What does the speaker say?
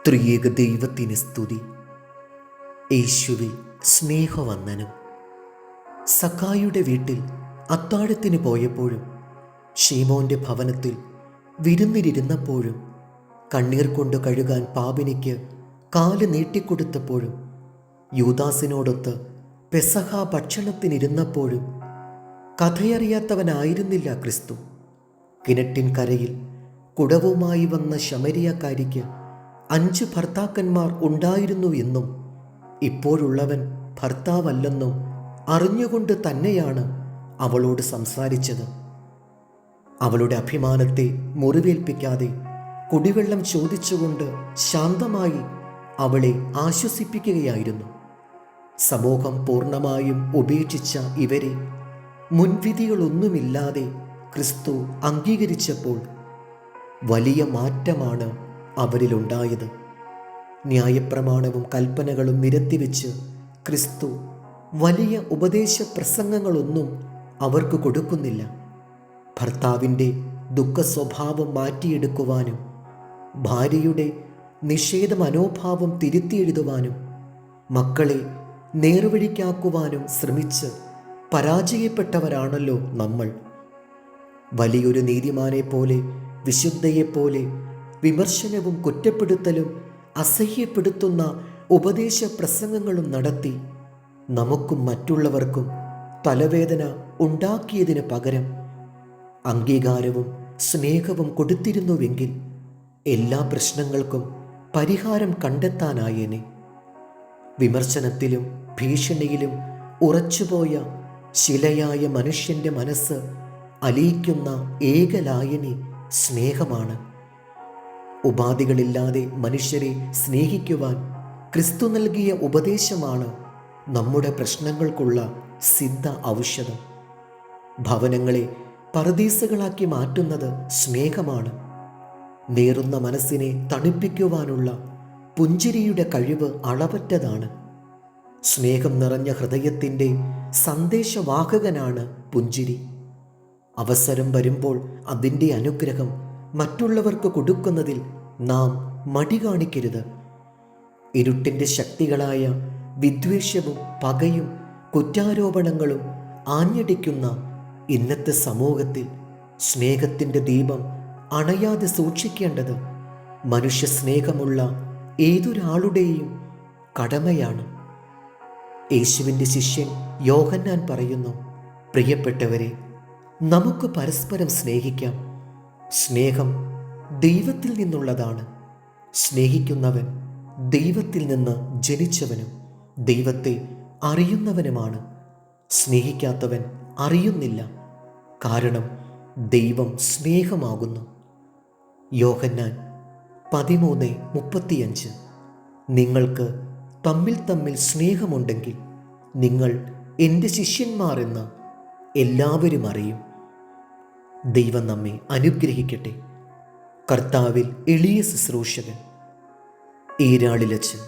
ത്രിയേക ദൈവത്തിന് സ്തുതി. യേശുവിൽ സ്നേഹവന്ദനം. സഖായിയുടെ വീട്ടിൽ അത്താഴത്തിന് പോയപ്പോഴും ശീമോന്റെ ഭവനത്തിൽ വിരുന്നിലിരുന്നപ്പോഴും കണ്ണീർ കൊണ്ട് കഴുകാൻ പാപിനിക്ക് കാല് നീട്ടിക്കൊടുത്തപ്പോഴും യൂദാസിനോടൊത്ത് പെസഹ ഭക്ഷണത്തിനിരുന്നപ്പോഴും കഥയറിയാത്തവനായിരുന്നില്ല ക്രിസ്തു. കിണറ്റിൻ കരയിൽ കുടവുമായി വന്ന ശമരിയക്കാരിക്ക് 5 ഭർത്താക്കന്മാർ ഉണ്ടായിരുന്നു എന്നും ഇപ്പോഴുള്ളവൻ ഭർത്താവല്ലെന്നും അറിഞ്ഞുകൊണ്ട് തന്നെയാണ് അവളോട് സംസാരിച്ചത്. അവളുടെ അഭിമാനത്തെ മുറിവേൽപ്പിക്കാതെ കുടിവെള്ളം ചോദിച്ചുകൊണ്ട് ശാന്തമായി അവളെ ആശ്വസിപ്പിക്കുകയായിരുന്നു. സമൂഹം പൂർണ്ണമായും ഉപേക്ഷിച്ച ഇവരെ മുൻവിധികളൊന്നുമില്ലാതെ ക്രിസ്തു അംഗീകരിച്ചപ്പോൾ വലിയ മാറ്റമാണ് അവരിലുണ്ടായത്. ന്യായപ്രമാണവും കൽപ്പനകളും നിരത്തിവെച്ച് ക്രിസ്തു വലിയ ഉപദേശ പ്രസംഗങ്ങളൊന്നും അവർക്ക് കൊടുക്കുന്നില്ല. ഭർത്താവിൻ്റെ ദുഃഖ സ്വഭാവം മാറ്റിയെടുക്കുവാനും ഭാര്യയുടെ നിഷേധ മനോഭാവം തിരുത്തിയെഴുതുവാനും മക്കളെ നേർവഴിക്കാക്കുവാനും ശ്രമിച്ച് പരാജയപ്പെട്ടവരാണല്ലോ നമ്മൾ. വലിയൊരു നീതിമാനെപ്പോലെ, വിശുദ്ധയെപ്പോലെ വിമർശനവും കുറ്റപ്പെടുത്തലും അസഹ്യപ്പെടുത്തുന്ന ഉപദേശ പ്രസംഗങ്ങളും നടത്തി നമുക്കും മറ്റുള്ളവർക്കും തലവേദന ഉണ്ടാക്കിയതിന് പകരം അംഗീകാരവും സ്നേഹവും കൊടുത്തിരുന്നുവെങ്കിൽ എല്ലാ പ്രശ്നങ്ങൾക്കും പരിഹാരം കണ്ടെത്താനായേനെ. വിമർശനത്തിലും ഭീഷണിയിലും ഉറച്ചുപോയ ശിലയായ മനുഷ്യൻ്റെ മനസ്സ് അലിയിക്കുന്ന ഏകലായനി സ്നേഹമാണ്. ഉപാധികളില്ലാതെ മനുഷ്യരെ സ്നേഹിക്കുവാൻ ക്രിസ്തു നൽകിയ ഉപദേശമാണ് നമ്മുടെ പ്രശ്നങ്ങൾക്കുള്ള സിദ്ധ ഔഷധം. ഭവനങ്ങളെ പറുദീസകളാക്കി മാറ്റുന്നത് സ്നേഹമാണ്. നേറുന്ന മനസ്സിനെ തണുപ്പിക്കുവാനുള്ള പുഞ്ചിരിയുടെ കഴിവ് അളവറ്റതാണ്. സ്നേഹം നിറഞ്ഞ ഹൃദയത്തിൻ്റെ സന്ദേശവാഹകനാണ് പുഞ്ചിരി. അവസരം വരുമ്പോൾ അതിൻ്റെ അനുഗ്രഹം മറ്റുള്ളവർക്ക് കൊടുക്കുന്നതിൽ നാം മടി കാണിക്കരുത്. ഇരുട്ടിൻ്റെ ശക്തികളായ വിദ്വേഷവും പകയും കുറ്റാരോപണങ്ങളും ആഞ്ഞടിക്കുന്ന ഇന്നത്തെ സമൂഹത്തിൽ സ്നേഹത്തിൻ്റെ ദീപം അണയാതെ സൂക്ഷിക്കേണ്ടത് മനുഷ്യ സ്നേഹമുള്ള ഏതൊരാളുടെയും കടമയാണ്. യേശുവിൻ്റെ ശിഷ്യൻ യോഹന്നാൻ പറയുന്നു, പ്രിയപ്പെട്ടവരെ, നമുക്ക് പരസ്പരം സ്നേഹിക്കാം. സ്നേഹം ദൈവത്തിൽ നിന്നുള്ളതാണ്. സ്നേഹിക്കുന്നവൻ ദൈവത്തിൽ നിന്ന് ജനിച്ചവനും ദൈവത്തെ അറിയുന്നവനുമാണ്. സ്നേഹിക്കാത്തവൻ അറിയുന്നില്ല, കാരണം ദൈവം സ്നേഹമാകുന്നു. യോഹന്നാൻ 13:35. നിങ്ങൾക്ക് തമ്മിൽ തമ്മിൽ സ്നേഹമുണ്ടെങ്കിൽ നിങ്ങൾ എൻ്റെ ശിഷ്യന്മാർ എന്ന് എല്ലാവരും അറിയും. ദൈവം നമ്മെ അനുഗ്രഹിക്കട്ടെ. കർത്താവിൽ എളിയ ശുശ്രൂഷകൻ, ഈരാളിലച്ചൻ.